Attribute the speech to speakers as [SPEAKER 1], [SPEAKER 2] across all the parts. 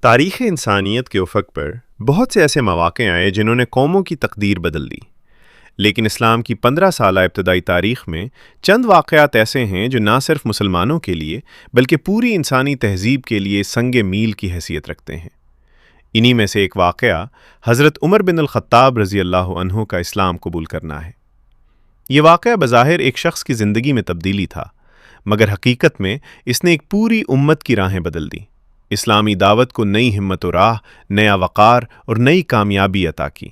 [SPEAKER 1] تاریخ انسانیت کے افق پر بہت سے ایسے مواقع آئے جنہوں نے قوموں کی تقدیر بدل دی، لیکن اسلام کی 15 سالہ ابتدائی تاریخ میں چند واقعات ایسے ہیں جو نہ صرف مسلمانوں کے لیے بلکہ پوری انسانی تہذیب کے لیے سنگ میل کی حیثیت رکھتے ہیں۔ انہی میں سے ایک واقعہ حضرت عمر بن الخطاب رضی اللہ عنہ کا اسلام قبول کرنا ہے۔ یہ واقعہ بظاہر ایک شخص کی زندگی میں تبدیلی تھا، مگر حقیقت میں اس نے ایک پوری امت کی راہیں بدل دی، اسلامی دعوت کو نئی ہمت و راہ، نیا وقار اور نئی کامیابی عطا کی۔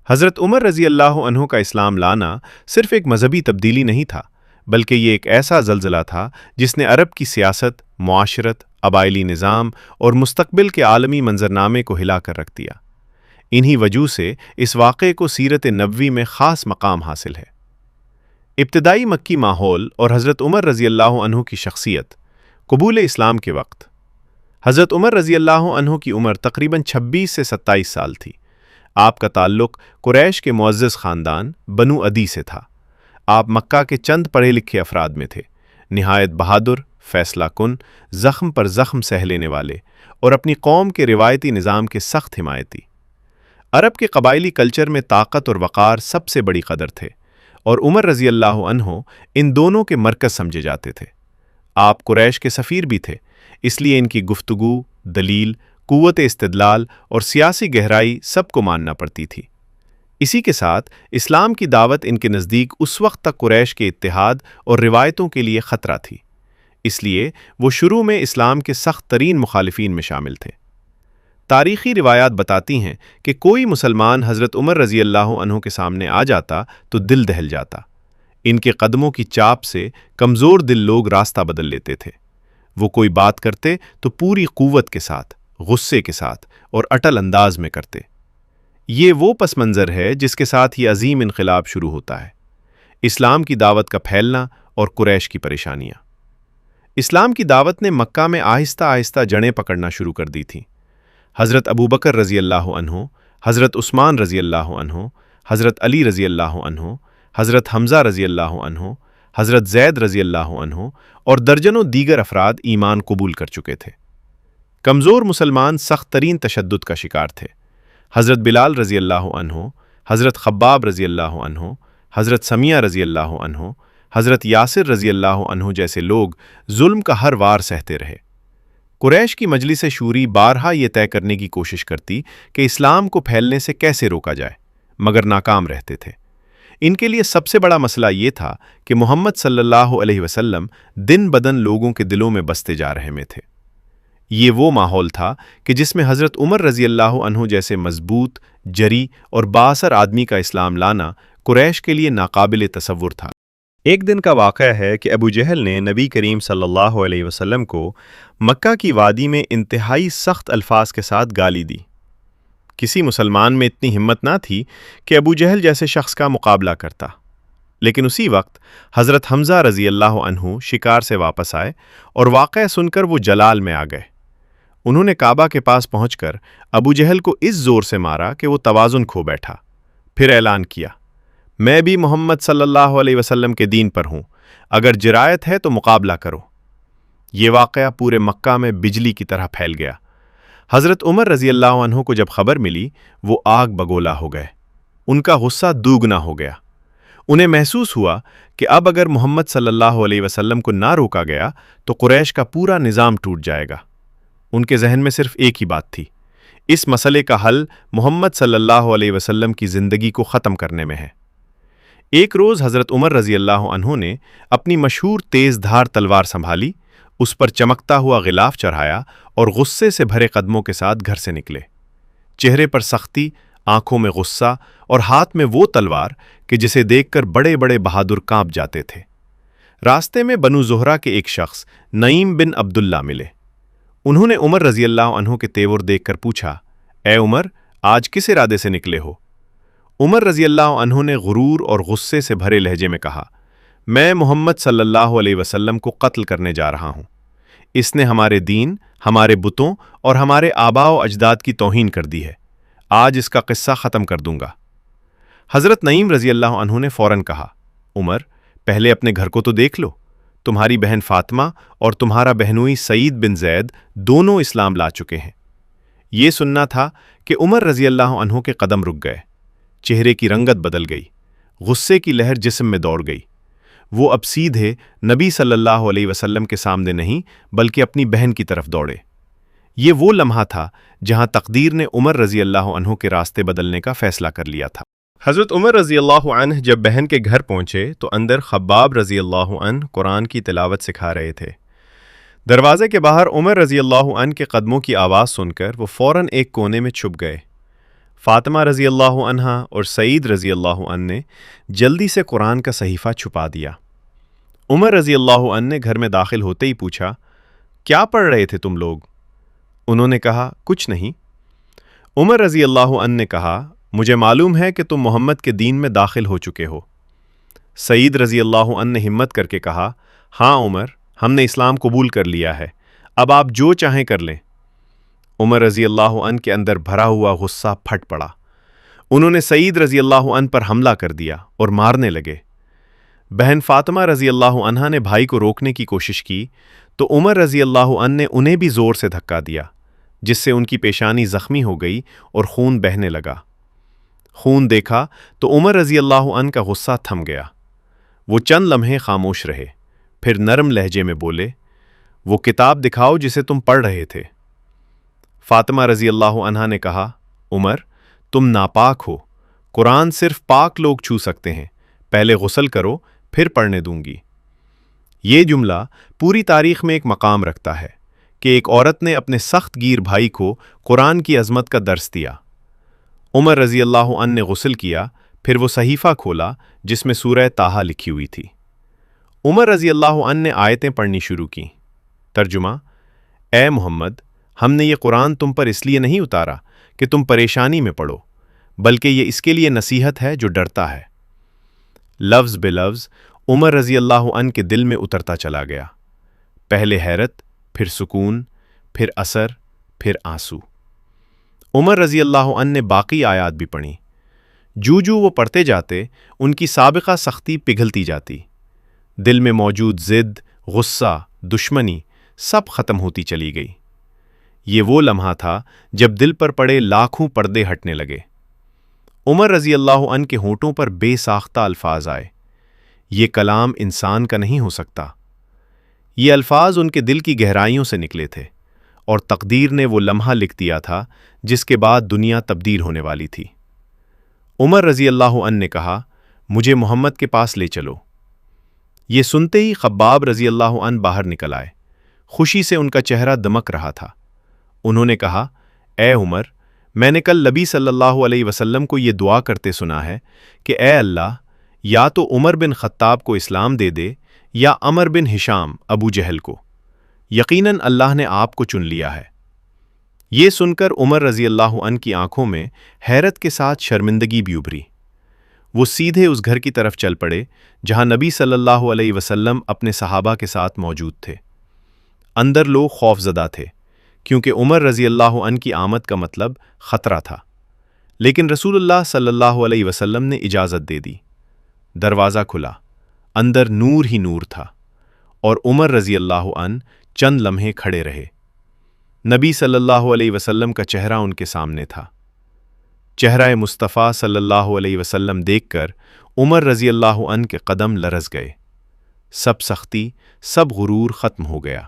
[SPEAKER 1] حضرت عمر رضی اللہ عنہ کا اسلام لانا صرف ایک مذہبی تبدیلی نہیں تھا، بلکہ یہ ایک ایسا زلزلہ تھا جس نے عرب کی سیاست، معاشرت، قبائلی نظام اور مستقبل کے عالمی منظرنامے کو ہلا کر رکھ دیا۔ انہی وجہ سے اس واقعے کو سیرت نبوی میں خاص مقام حاصل ہے۔ ابتدائی مکی ماحول اور حضرت عمر رضی اللہ عنہ کی شخصیت۔ قبول اسلام کے وقت حضرت عمر رضی اللہ عنہ کی عمر تقریباً 26 سے 27 سال تھی۔ آپ کا تعلق قریش کے معزز خاندان بنو عدی سے تھا۔ آپ مکہ کے چند پڑھے لکھے افراد میں تھے، نہایت بہادر، فیصلہ کن، زخم پر زخم سہ لینے والے اور اپنی قوم کے روایتی نظام کے سخت حمایتی۔ عرب کے قبائلی کلچر میں طاقت اور وقار سب سے بڑی قدر تھے، اور عمر رضی اللہ عنہ ان دونوں کے مرکز سمجھے جاتے تھے۔ آپ قریش کے سفیر بھی تھے، اس لیے ان کی گفتگو، دلیل، قوت استدلال اور سیاسی گہرائی سب کو ماننا پڑتی تھی۔ اسی کے ساتھ اسلام کی دعوت ان کے نزدیک اس وقت تک قریش کے اتحاد اور روایتوں کے لیے خطرہ تھی، اس لیے وہ شروع میں اسلام کے سخت ترین مخالفین میں شامل تھے۔ تاریخی روایات بتاتی ہیں کہ کوئی مسلمان حضرت عمر رضی اللہ عنہ کے سامنے آ جاتا تو دل دہل جاتا۔ ان کے قدموں کی چاپ سے کمزور دل لوگ راستہ بدل لیتے تھے۔ وہ کوئی بات کرتے تو پوری قوت کے ساتھ، غصے کے ساتھ اور اٹل انداز میں کرتے۔ یہ وہ پس منظر ہے جس کے ساتھ یہ عظیم انقلاب شروع ہوتا ہے، اسلام کی دعوت کا پھیلنا اور قریش کی پریشانیاں۔ اسلام کی دعوت نے مکہ میں آہستہ آہستہ جڑیں پکڑنا شروع کر دی تھیں۔ حضرت ابوبکر رضی اللہ عنہ، حضرت عثمان رضی اللہ عنہ، حضرت علی رضی اللہ عنہ، حضرت حمزہ رضی اللہ عنہ، حضرت زید رضی اللہ عنہ اور درجنوں دیگر افراد ایمان قبول کر چکے تھے۔ کمزور مسلمان سخت ترین تشدد کا شکار تھے۔ حضرت بلال رضی اللہ عنہ، حضرت خباب رضی اللہ عنہ، حضرت سمیہ رضی اللہ عنہ، حضرت یاسر رضی اللہ عنہ جیسے لوگ ظلم کا ہر وار سہتے رہے۔ قریش کی مجلس شوری بارہا یہ طے کرنے کی کوشش کرتی کہ اسلام کو پھیلنے سے کیسے روکا جائے، مگر ناکام رہتے تھے۔ ان کے لیے سب سے بڑا مسئلہ یہ تھا کہ محمد صلی اللہ علیہ وسلم دن بدن لوگوں کے دلوں میں بستے جا رہے میں تھے۔ یہ وہ ماحول تھا کہ جس میں حضرت عمر رضی اللہ عنہ جیسے مضبوط، جری اور بااثر آدمی کا اسلام لانا قریش کے لیے ناقابل تصور تھا۔ ایک دن کا واقعہ ہے کہ ابو جہل نے نبی کریم صلی اللہ علیہ وسلم کو مکہ کی وادی میں انتہائی سخت الفاظ کے ساتھ گالی دی۔ کسی مسلمان میں اتنی ہمت نہ تھی کہ ابو جہل جیسے شخص کا مقابلہ کرتا، لیکن اسی وقت حضرت حمزہ رضی اللہ عنہ شکار سے واپس آئے اور واقعہ سن کر وہ جلال میں آ گئے۔ انہوں نے کعبہ کے پاس پہنچ کر ابو جہل کو اس زور سے مارا کہ وہ توازن کھو بیٹھا، پھر اعلان کیا، میں بھی محمد صلی اللہ علیہ وسلم کے دین پر ہوں، اگر جرأت ہے تو مقابلہ کرو۔ یہ واقعہ پورے مکہ میں بجلی کی طرح پھیل گیا۔ حضرت عمر رضی اللہ عنہ کو جب خبر ملی، وہ آگ بگولا ہو گئے۔ ان کا غصہ دوگنا ہو گیا۔ انہیں محسوس ہوا کہ اب اگر محمد صلی اللہ علیہ وسلم کو نہ روکا گیا تو قریش کا پورا نظام ٹوٹ جائے گا۔ ان کے ذہن میں صرف ایک ہی بات تھی، اس مسئلے کا حل محمد صلی اللہ علیہ وسلم کی زندگی کو ختم کرنے میں ہے۔ ایک روز حضرت عمر رضی اللہ عنہ نے اپنی مشہور تیز دھار تلوار سنبھالی، اس پر چمکتا ہوا غلاف چڑھایا اور غصے سے بھرے قدموں کے ساتھ گھر سے نکلے۔ چہرے پر سختی، آنکھوں میں غصہ اور ہاتھ میں وہ تلوار کہ جسے دیکھ کر بڑے بڑے بہادر کانپ جاتے تھے۔ راستے میں بنو زہرہ کے ایک شخص نعیم بن عبداللہ ملے۔ انہوں نے عمر رضی اللہ عنہ کے تیور دیکھ کر پوچھا، اے عمر، آج کس ارادے سے نکلے ہو؟ عمر رضی اللہ عنہ نے غرور اور غصے سے بھرے لہجے میں کہا، میں محمد صلی اللہ علیہ وسلم کو قتل کرنے جا رہا ہوں۔ اس نے ہمارے دین، ہمارے بتوں اور ہمارے آباء و اجداد کی توہین کر دی ہے۔ آج اس کا قصہ ختم کر دوں گا۔ حضرت نعیم رضی اللہ عنہ نے فوراً کہا، عمر، پہلے اپنے گھر کو تو دیکھ لو، تمہاری بہن فاطمہ اور تمہارا بہنوئی سعید بن زید دونوں اسلام لا چکے ہیں۔ یہ سننا تھا کہ عمر رضی اللہ عنہ کے قدم رک گئے، چہرے کی رنگت بدل گئی، غصے کی لہر جسم میں دوڑ گئی۔ وہ اب سیدھے نبی صلی اللہ علیہ وسلم کے سامنے نہیں بلکہ اپنی بہن کی طرف دوڑے۔ یہ وہ لمحہ تھا جہاں تقدیر نے عمر رضی اللہ عنہ کے راستے بدلنے کا فیصلہ کر لیا تھا۔
[SPEAKER 2] حضرت عمر رضی اللہ عنہ جب بہن کے گھر پہنچے تو اندر خباب رضی اللہ عنہ قرآن کی تلاوت سکھا رہے تھے۔ دروازے کے باہر عمر رضی اللہ عنہ کے قدموں کی آواز سن کر وہ فوراً ایک کونے میں چھپ گئے۔ فاطمہ رضی اللہ عنہا اور سعید رضی اللہ عنہ نے جلدی سے قرآن کا صحیفہ چھپا دیا۔ عمر رضی اللہ عنہ نے گھر میں داخل ہوتے ہی پوچھا، کیا پڑھ رہے تھے تم لوگ؟ انہوں نے کہا، کچھ نہیں۔ عمر رضی اللہ عنہ نے کہا، مجھے معلوم ہے کہ تم محمد کے دین میں داخل ہو چکے ہو۔ سعید رضی اللہ عنہ نے ہمت کر کے کہا، ہاں عمر، ہم نے اسلام قبول کر لیا ہے، اب آپ جو چاہیں کر لیں۔ عمر رضی اللہ عنہ کے اندر بھرا ہوا غصہ پھٹ پڑا۔ انہوں نے سعید رضی اللہ عنہ پر حملہ کر دیا اور مارنے لگے۔ بہن فاطمہ رضی اللہ عنہا نے بھائی کو روکنے کی کوشش کی تو عمر رضی اللہ عنہ نے انہیں بھی زور سے دھکا دیا، جس سے ان کی پیشانی زخمی ہو گئی اور خون بہنے لگا۔ خون دیکھا تو عمر رضی اللہ عنہ کا غصہ تھم گیا۔ وہ چند لمحے خاموش رہے، پھر نرم لہجے میں بولے، وہ کتاب دکھاؤ جسے تم پڑھ رہے تھے۔ فاطمہ رضی اللہ عنہا نے کہا، عمر، تم ناپاک ہو، قرآن صرف پاک لوگ چھو سکتے ہیں، پہلے غسل کرو پھر پڑھنے دوں گی۔ یہ جملہ پوری تاریخ میں ایک مقام رکھتا ہے کہ ایک عورت نے اپنے سخت گیر بھائی کو قرآن کی عظمت کا درس دیا۔ عمر رضی اللہ عنہ نے غسل کیا، پھر وہ صحیفہ کھولا جس میں سورہ طٰہٰ لکھی ہوئی تھی۔ عمر رضی اللہ عنہ نے آیتیں پڑھنی شروع کیں۔ ترجمہ: اے محمد، ہم نے یہ قرآن تم پر اس لیے نہیں اتارا کہ تم پریشانی میں پڑو، بلکہ یہ اس کے لیے نصیحت ہے جو ڈرتا ہے۔ لفظ بے لفظ عمر رضی اللہ عنہ کے دل میں اترتا چلا گیا، پہلے حیرت، پھر سکون، پھر اثر، پھر آنسو۔ عمر رضی اللہ عنہ نے باقی آیات بھی پڑھیں۔ جو وہ پڑھتے جاتے ان کی سابقہ سختی پگھلتی جاتی، دل میں موجود ضد، غصہ، دشمنی سب ختم ہوتی چلی گئی۔ یہ وہ لمحہ تھا جب دل پر پڑے لاکھوں پردے ہٹنے لگے۔ عمر رضی اللہ عنہ کے ہونٹوں پر بے ساختہ الفاظ آئے، یہ کلام انسان کا نہیں ہو سکتا۔ یہ الفاظ ان کے دل کی گہرائیوں سے نکلے تھے، اور تقدیر نے وہ لمحہ لکھ دیا تھا جس کے بعد دنیا تبدیل ہونے والی تھی۔ عمر رضی اللہ عنہ نے کہا، مجھے محمد کے پاس لے چلو۔ یہ سنتے ہی خباب رضی اللہ عنہ باہر نکل آئے، خوشی سے ان کا چہرہ دمک رہا تھا۔ انہوں نے کہا، اے عمر، میں نے کل نبی صلی اللہ علیہ وسلم کو یہ دعا کرتے سنا ہے کہ اے اللہ، یا تو عمر بن خطاب کو اسلام دے دے یا عمر بن ہشام ابو جہل کو، یقیناً اللہ نے آپ کو چن لیا ہے۔ یہ سن کر عمر رضی اللہ عنہ کی آنکھوں میں حیرت کے ساتھ شرمندگی بھی ابھری۔ وہ سیدھے اس گھر کی طرف چل پڑے جہاں نبی صلی اللہ علیہ وسلم اپنے صحابہ کے ساتھ موجود تھے۔ اندر لوگ خوف زدہ تھے، کیونکہ عمر رضی اللہ عنہ کی آمد کا مطلب خطرہ تھا، لیکن رسول اللہ صلی اللہ علیہ وسلم نے اجازت دے دی۔ دروازہ کھلا، اندر نور ہی نور تھا، اور عمر رضی اللہ عنہ چند لمحے کھڑے رہے۔ نبی صلی اللہ علیہ وسلم کا چہرہ ان کے سامنے تھا۔ چہرہ مصطفیٰ صلی اللہ علیہ وسلم دیکھ کر عمر رضی اللہ عنہ کے قدم لرز گئے، سب سختی، سب غرور ختم ہو گیا۔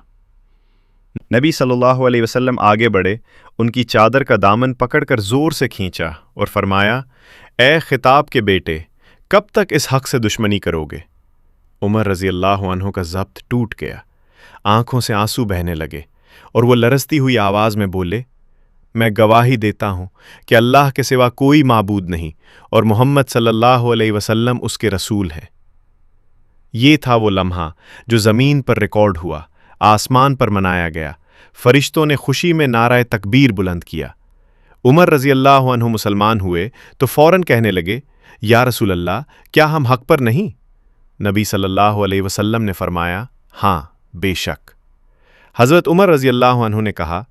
[SPEAKER 2] نبی صلی اللہ علیہ وسلم آگے بڑھے، ان کی چادر کا دامن پکڑ کر زور سے کھینچا اور فرمایا، اے خطاب کے بیٹے، کب تک اس حق سے دشمنی کرو گے؟ عمر رضی اللہ عنہ کا ضبط ٹوٹ گیا، آنکھوں سے آنسو بہنے لگے، اور وہ لرزتی ہوئی آواز میں بولے، میں گواہی دیتا ہوں کہ اللہ کے سوا کوئی معبود نہیں، اور محمد صلی اللہ علیہ وسلم اس کے رسول ہیں۔ یہ تھا وہ لمحہ جو زمین پر ریکارڈ ہوا، آسمان پر منایا گیا، فرشتوں نے خوشی میں نعرہ تکبیر بلند کیا۔ عمر رضی اللہ عنہ مسلمان ہوئے تو فوراً کہنے لگے، یا رسول اللہ، کیا ہم حق پر نہیں؟ نبی صلی اللہ علیہ وسلم نے فرمایا، ہاں بے شک۔ حضرت عمر رضی اللہ عنہ نے کہا،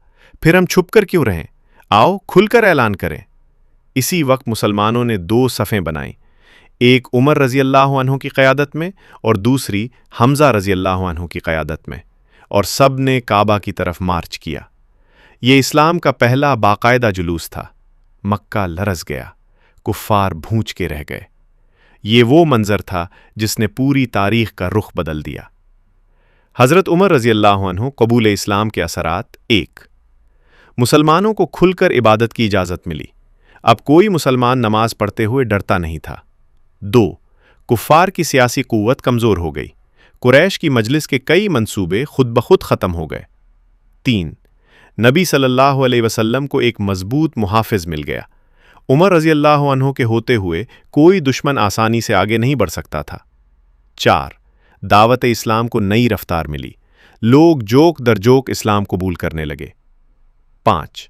[SPEAKER 2] پھر ہم چھپ کر کیوں رہیں؟ آؤ کھل کر اعلان کریں۔ اسی وقت مسلمانوں نے 2 صفیں بنائیں،
[SPEAKER 1] ایک عمر رضی اللہ عنہ کی قیادت میں اور دوسری حمزہ رضی اللہ عنہ کی قیادت میں، اور سب نے کعبہ کی طرف مارچ کیا۔ یہ اسلام کا پہلا باقاعدہ جلوس تھا۔ مکہ لرز گیا، کفار بھونچ کے رہ گئے۔ یہ وہ منظر تھا جس نے پوری تاریخ کا رخ بدل دیا۔ حضرت عمر رضی اللہ عنہ قبول اسلام کے اثرات: 1. مسلمانوں کو کھل کر عبادت کی اجازت ملی۔ اب کوئی مسلمان نماز پڑھتے ہوئے ڈرتا نہیں تھا۔ 2. کفار کی سیاسی قوت کمزور ہو گئی۔ قریش کی مجلس کے کئی منصوبے خود بخود ختم ہو گئے۔ 3. نبی صلی اللہ علیہ وسلم کو ایک مضبوط محافظ مل گیا۔ عمر رضی اللہ عنہ کے ہوتے ہوئے کوئی دشمن آسانی سے آگے نہیں بڑھ سکتا تھا۔ 4. دعوت اسلام کو نئی رفتار ملی۔ لوگ جوک در جوک اسلام قبول کرنے لگے۔ 5.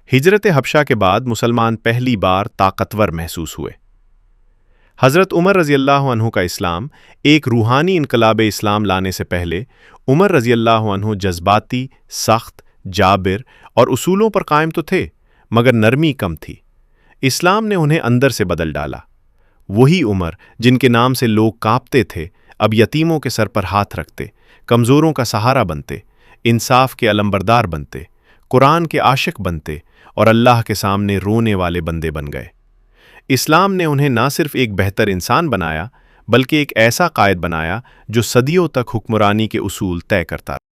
[SPEAKER 1] ہجرت حبشہ کے بعد مسلمان پہلی بار طاقتور محسوس ہوئے۔ حضرت عمر رضی اللہ عنہ کا اسلام ایک روحانی انقلاب اسلام لانے سے پہلے عمر رضی اللہ عنہ جذباتی، سخت، جابر اور اصولوں پر قائم تو تھے، مگر نرمی کم تھی۔ اسلام نے انہیں اندر سے بدل ڈالا۔ وہی عمر جن کے نام سے لوگ کانپتے تھے، اب یتیموں کے سر پر ہاتھ رکھتے، کمزوروں کا سہارا بنتے، انصاف کے علمبردار بنتے، قرآن کے عاشق بنتے اور اللہ کے سامنے رونے والے بندے بن گئے۔ اسلام نے انہیں نہ صرف ایک بہتر انسان بنایا، بلکہ ایک ایسا قائد بنایا جو صدیوں تک حکمرانی کے اصول طے کرتا رہا۔